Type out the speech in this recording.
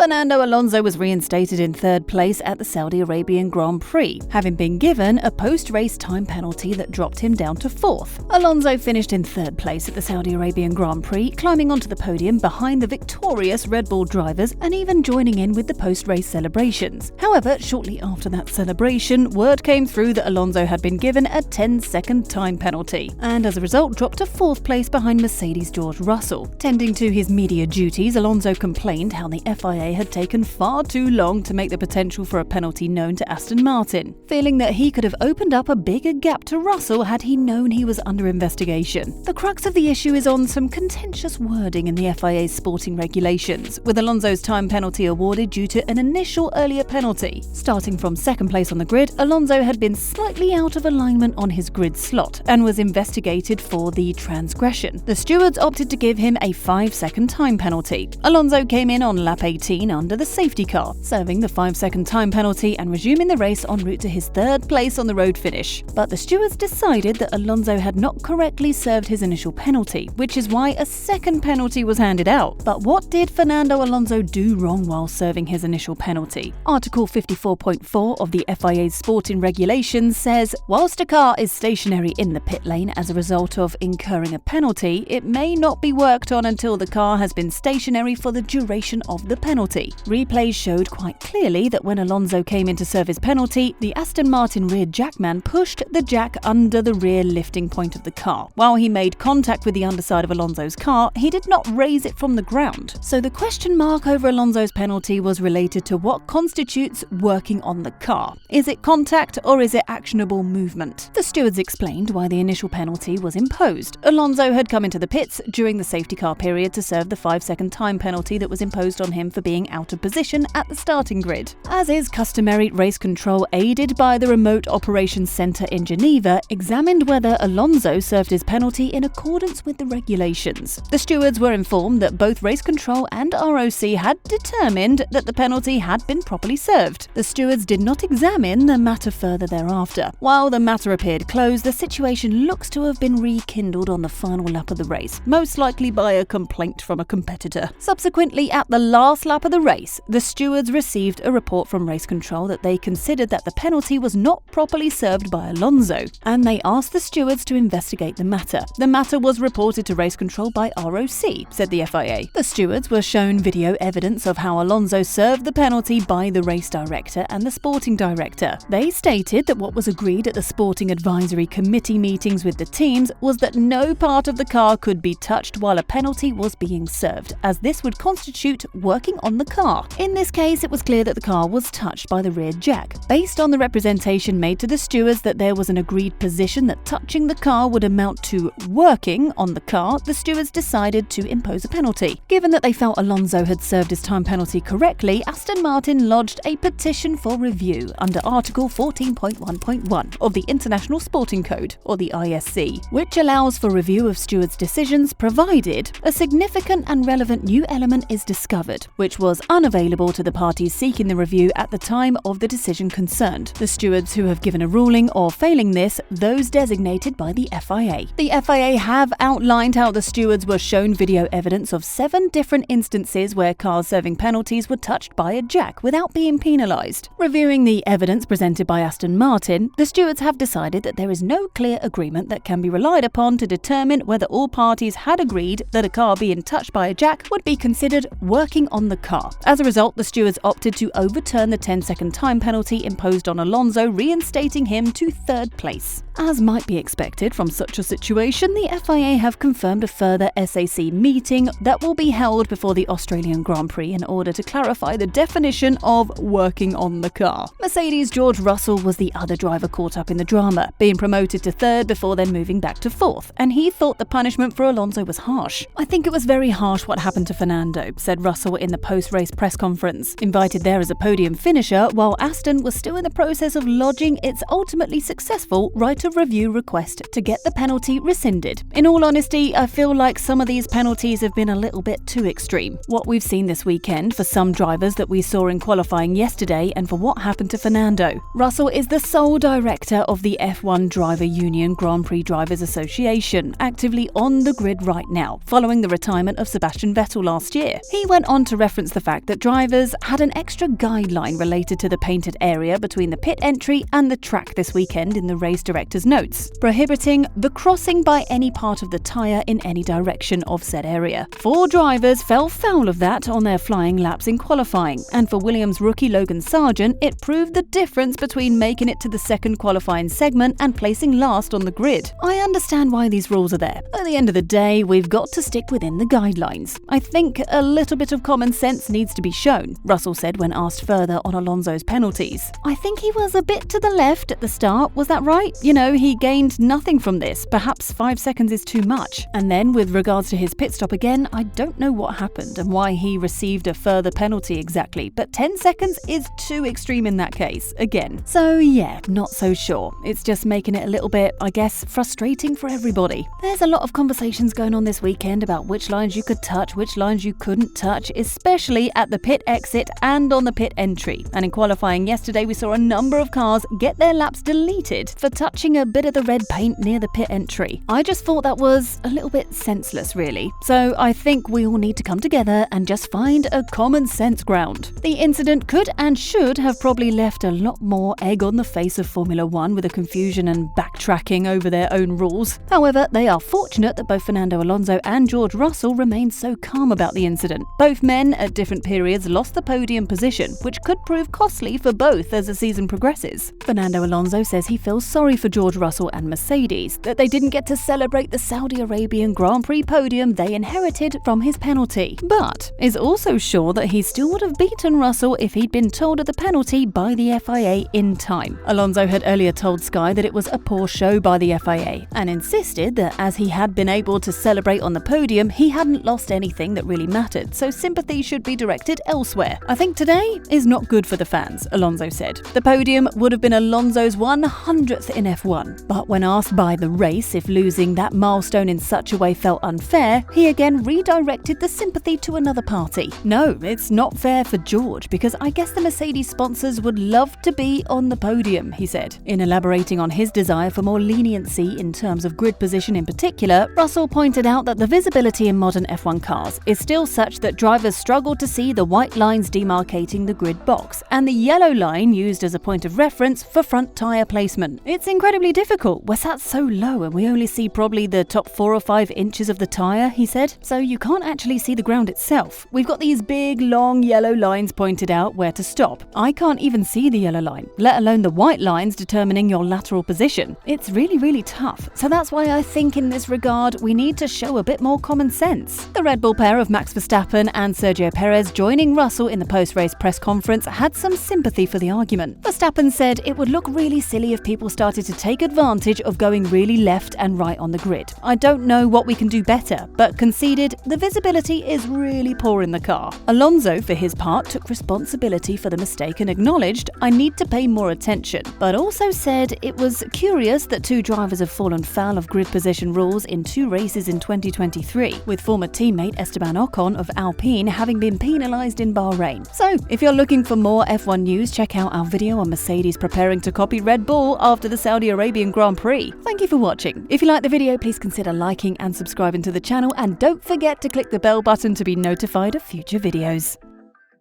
Fernando Alonso was reinstated in third place at the Saudi Arabian Grand Prix, having been given a post-race time penalty that dropped him down to fourth. Alonso finished in third place at the Saudi Arabian Grand Prix, climbing onto the podium behind the victorious Red Bull drivers and even joining in with the post-race celebrations. However, shortly after that celebration, word came through that Alonso had been given a 10-second time penalty, and as a result dropped to fourth place behind Mercedes' George Russell. Tending to his media duties, Alonso complained how the FIA had taken far too long to make the potential for a penalty known to Aston Martin, feeling that he could have opened up a bigger gap to Russell had he known he was under investigation. The crux of the issue is on some contentious wording in the FIA's sporting regulations, with Alonso's time penalty awarded due to an initial earlier penalty. Starting from second place on the grid, Alonso had been slightly out of alignment on his grid slot and was investigated for the transgression. The stewards opted to give him a 5-second time penalty. Alonso came in on lap 18 under the safety car, serving the 5-second time penalty and resuming the race en route to his third place on the road finish. But the stewards decided that Alonso had not correctly served his initial penalty, which is why a second penalty was handed out. But what did Fernando Alonso do wrong while serving his initial penalty? Article 54.4 of the FIA's sporting regulations says, whilst a car is stationary in the pit lane as a result of incurring a penalty, it may not be worked on until the car has been stationary for the duration of the penalty. Replays showed quite clearly that when Alonso came in to serve his penalty, the Aston Martin rear jackman pushed the jack under the rear lifting point of the car. While he made contact with the underside of Alonso's car, he did not raise it from the ground. So the question mark over Alonso's penalty was related to what constitutes working on the car. Is it contact or is it actionable movement? The stewards explained why the initial penalty was imposed. Alonso had come into the pits during the safety car period to serve the 5-second time penalty that was imposed on him for being out of position at the starting grid. As is customary, race control, aided by the Remote Operations Centre in Geneva, examined whether Alonso served his penalty in accordance with the regulations. The stewards were informed that both race control and ROC had determined that the penalty had been properly served. The stewards did not examine the matter further thereafter. While the matter appeared closed, the situation looks to have been rekindled on the final lap of the race, most likely by a complaint from a competitor. Subsequently, at the last lap of the race, the stewards received a report from race control that they considered that the penalty was not properly served by Alonso, and they asked the stewards to investigate the matter. The matter was reported to race control by ROC, said the FIA. The stewards were shown video evidence of how Alonso served the penalty by the race director and the sporting director. They stated that what was agreed at the sporting advisory committee meetings with the teams was that no part of the car could be touched while a penalty was being served, as this would constitute working on the car. In this case, it was clear that the car was touched by the rear jack. Based on the representation made to the stewards that there was an agreed position that touching the car would amount to working on the car, the stewards decided to impose a penalty. Given that they felt Alonso had served his time penalty correctly, Aston Martin lodged a petition for review under Article 14.1.1 of the International Sporting Code, or the ISC, which allows for review of stewards' decisions provided a significant and relevant new element is discovered, which was unavailable to the parties seeking the review at the time of the decision concerned. The stewards who have given a ruling, or failing this, those designated by the FIA. The FIA have outlined how the stewards were shown video evidence of 7 different instances where cars serving penalties were touched by a jack without being penalised. Reviewing the evidence presented by Aston Martin, the stewards have decided that there is no clear agreement that can be relied upon to determine whether all parties had agreed that a car being touched by a jack would be considered working on the car. As a result, the stewards opted to overturn the 10-second time penalty imposed on Alonso, reinstating him to third place. As might be expected from such a situation, the FIA have confirmed a further SAC meeting that will be held before the Australian Grand Prix in order to clarify the definition of working on the car. Mercedes' George Russell was the other driver caught up in the drama, being promoted to third before then moving back to fourth, and he thought the punishment for Alonso was harsh. "I think it was very harsh what happened to Fernando," said Russell in the post-race press conference, invited there as a podium finisher while Aston was still in the process of lodging its ultimately successful right of review request to get the penalty rescinded. "In all honesty, I feel like some of these penalties have been a little bit too extreme. What we've seen this weekend for some drivers that we saw in qualifying yesterday and for what happened to Fernando." Russell is the sole director of the F1 Driver Union Grand Prix Drivers Association, actively on the grid right now, following the retirement of Sebastian Vettel last year. He went on to reference referenced the fact that drivers had an extra guideline related to the painted area between the pit entry and the track this weekend in the race director's notes, prohibiting the crossing by any part of the tyre in any direction of said area. 4 drivers fell foul of that on their flying laps in qualifying, and for Williams rookie Logan Sargent, it proved the difference between making it to the second qualifying segment and placing last on the grid. I understand why these rules are there. At the end of the day, we've got to stick within the guidelines. I think a little bit of common sense needs to be shown, Russell said when asked further on Alonso's penalties. I think he was a bit to the left at the start, was that right? You know, he gained nothing from this. Perhaps 5 seconds is too much. And then with regards to his pit stop again, I don't know what happened and why he received a further penalty exactly, but 10 seconds is too extreme in that case, again. So yeah, not so sure. It's just making it a little bit, I guess, frustrating for everybody. There's a lot of conversations going on this weekend about which lines you could touch, which lines you couldn't touch, especially at the pit exit and on the pit entry. And in qualifying yesterday, we saw a number of cars get their laps deleted for touching a bit of the red paint near the pit entry. I just thought that was a little bit senseless, really. So I think we all need to come together and just find a common sense ground. The incident could and should have probably left a lot more egg on the face of Formula One with the confusion and backtracking over their own rules. However, they are fortunate that both Fernando Alonso and George Russell remained so calm about the incident. Both men at different periods lost the podium position, which could prove costly for both as the season progresses. Fernando Alonso says he feels sorry for George Russell and Mercedes that they didn't get to celebrate the Saudi Arabian Grand Prix podium they inherited from his penalty, but is also sure that he still would have beaten Russell if he'd been told of the penalty by the FIA in time. Alonso had earlier told Sky that it was a poor show by the FIA and insisted that as he had been able to celebrate on the podium, he hadn't lost anything that really mattered, so sympathy should be directed elsewhere. I think today is not good for the fans, Alonso said. The podium would have been Alonso's 100th in F1, but when asked by the race if losing that milestone in such a way felt unfair, he again redirected the sympathy to another party. No, it's not fair for George because I guess the Mercedes sponsors would love to be on the podium, he said. In elaborating on his desire for more leniency in terms of grid position in particular, Russell pointed out that the visibility in modern F1 cars is still such that drivers struggle to see the white lines demarcating the grid box and the yellow line used as a point of reference for front tyre placement. It's incredibly difficult. We're sat so low and we only see probably the top 4 or 5 inches of the tyre, he said, so you can't actually see the ground itself. We've got these big, long yellow lines pointed out where to stop. I can't even see the yellow line, let alone the white lines determining your lateral position. It's really tough. So that's why I think in this regard, we need to show a bit more common sense. The Red Bull pair of Max Verstappen and Sergio Perez joining Russell in the post-race press conference had some sympathy for the argument. Verstappen said it would look really silly if people started to take advantage of going really left and right on the grid. I don't know what we can do better, but conceded the visibility is really poor in the car. Alonso, for his part, took responsibility for the mistake and acknowledged, "I need to pay more attention," but also said it was curious that 2 drivers have fallen foul of grid position rules in 2 races in 2023, with former teammate Esteban Ocon of Alpine having been penalised in Bahrain. So, if you're looking for more F1 news, check out our video on Mercedes preparing to copy Red Bull after the Saudi Arabian Grand Prix. Thank you for watching. If you like the video, please consider liking and subscribing to the channel, and don't forget to click the bell button to be notified of future videos.